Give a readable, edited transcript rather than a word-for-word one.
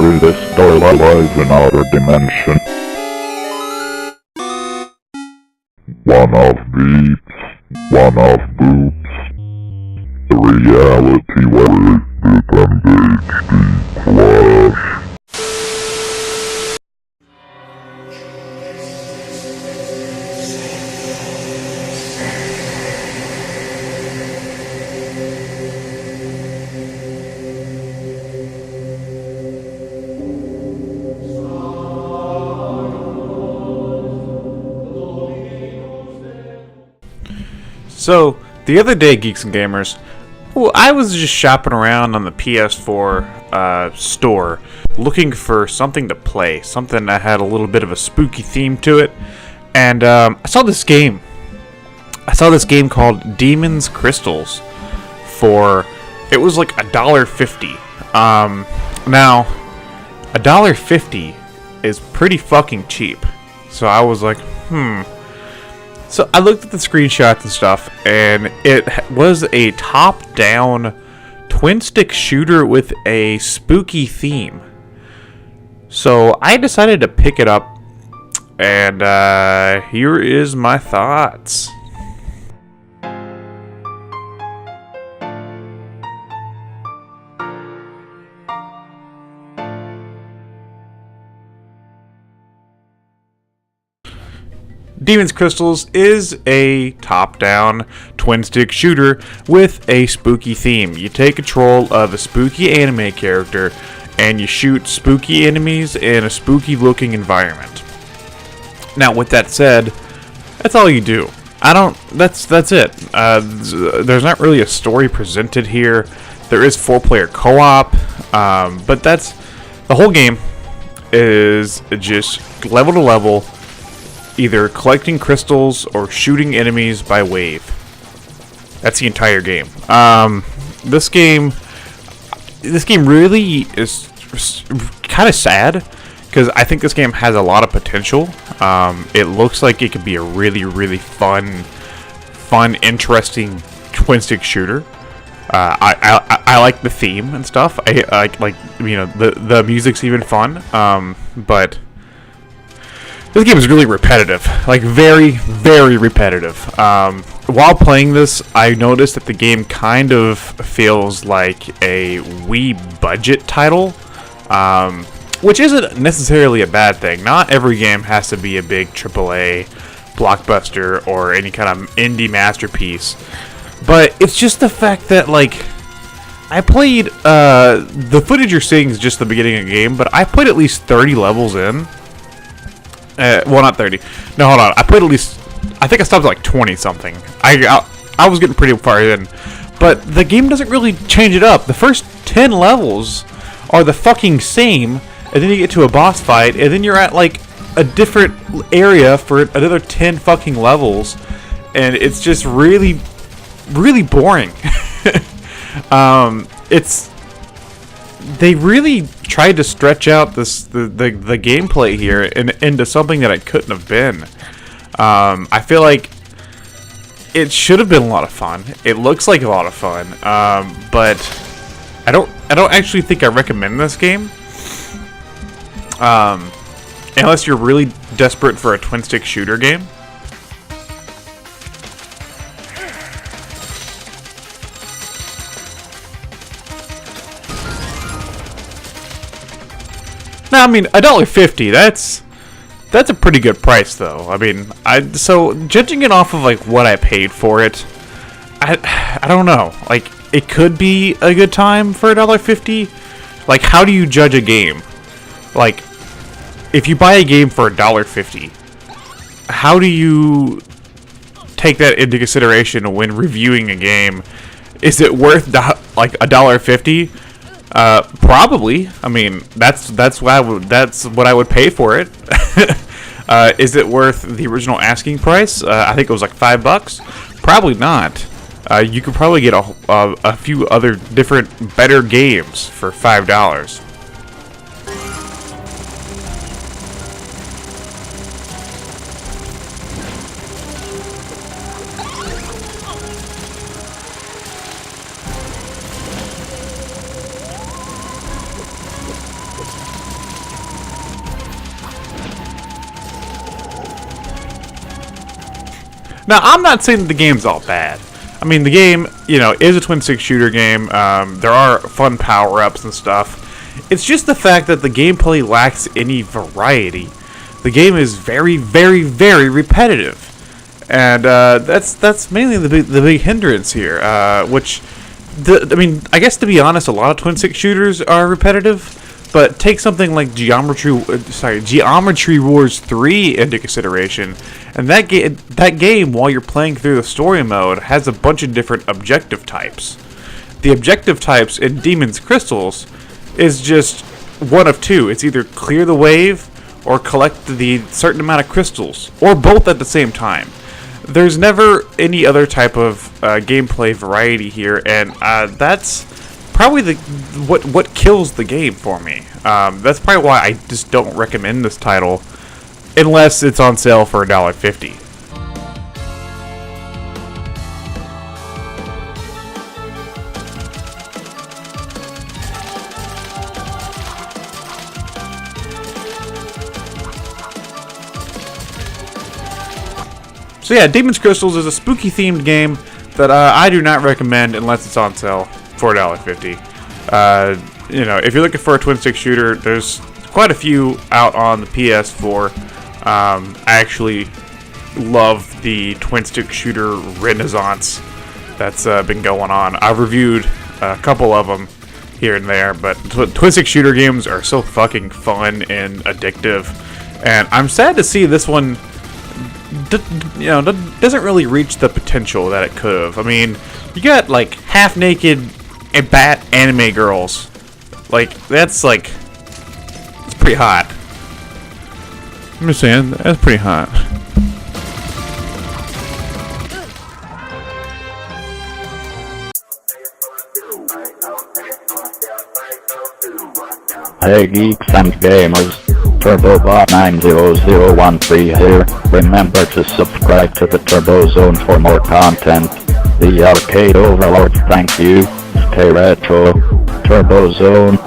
through this door lies another dimension. One of beeps, one of boops. The reality where it becomes HD Flash. So, the other day, Geeks and Gamers, I was just shopping around on the PS4 store, looking for something to play, something that had a little bit of a spooky theme to it, and I saw this game. I saw this game called Demon's Crystals for, it was like $1.50. Now, $1.50 is pretty fucking cheap, so I was like, So I looked at the screenshots and stuff, and it was a top-down twin-stick shooter with a spooky theme. So I decided to pick it up, and here is my thoughts. Demon's Crystals is a top-down twin-stick shooter with a spooky theme. You take control of a spooky anime character and you shoot spooky enemies in a spooky-looking environment. Now, with that said, that's all you do. That's it. There's not really a story presented here. There is 4-player co-op, but that's the whole game is just level to level, either collecting crystals or shooting enemies by wave. That's the entire game. This game really is kind of sad because I think this game has a lot of potential. It looks like it could be a really, really fun, interesting twin-stick shooter. I like the theme and stuff. I like the music's even fun. But this game is really repetitive, like very, very repetitive. While playing this, I noticed that the game kind of feels like a Wii budget title, which isn't necessarily a bad thing. Not every game has to be a big AAA blockbuster or any kind of indie masterpiece, but it's just the fact that, like, I played, the footage you're seeing is just the beginning of the game, but I played at least 30 levels in. Well, not 30. No, hold on. I played at least, I think I stopped at like 20 something. I was getting pretty far in. But the game doesn't really change it up. The first 10 levels are the fucking same, and then you get to a boss fight, and then you're at like a different area for another 10 fucking levels, and it's just really, really boring. They really tried to stretch out the gameplay here into something that it couldn't have been. I feel like it should have been a lot of fun. It looks like a lot of fun, but I don't actually think I recommend this game. Unless you're really desperate for a twin-stick shooter game. No, I mean, $1.50, that's a pretty good price, though. I mean, so judging it off of like what I paid for it, I don't know. Like, it could be a good time for $1.50. Like, how do you judge a game? Like, if you buy a game for $1.50, how do you take that into consideration when reviewing a game? Is it worth like $1.50? Probably. I mean, that's what I would pay for it. Is it worth the original asking price? I think it was like $5. Probably not. You could probably get a few other different better games for $5. Now, I'm not saying that the game's all bad. I mean, the game, you know, is a twin-stick shooter game. There are fun power-ups and stuff. It's just the fact that the gameplay lacks any variety. The game is very, very, very repetitive. And that's mainly the big hindrance here, which, I mean, I guess to be honest, a lot of twin-stick shooters are repetitive. But take something like Geometry Wars 3 into consideration, and that game, while you're playing through the story mode, has a bunch of different objective types. The objective types in Demon's Crystals is just one of two. It's either clear the wave or collect the certain amount of crystals, or both at the same time. There's never any other type of gameplay variety here, and that's probably what kills the game for me. That's probably why I just don't recommend this title unless it's on sale for $1.50. So yeah, Demon's Crystals is a spooky themed game that I do not recommend unless it's on sale for $1.50. You know, if you're looking for a twin-stick shooter, there's quite a few out on the PS4. I actually love the twin-stick shooter renaissance that's been going on. I've reviewed a couple of them here and there, but twin-stick shooter games are so fucking fun and addictive. And I'm sad to see this one, doesn't really reach the potential that it could have. I mean, you got like half-naked and bat anime girls. Like, that's pretty hot. I'm just saying, that's pretty hot. Hey geeks and gamers, TurboBot90013 here. Remember to subscribe to the Turbo Zone for more content. The Arcade Overlord, thank you. Stay retro. Turbo Zone.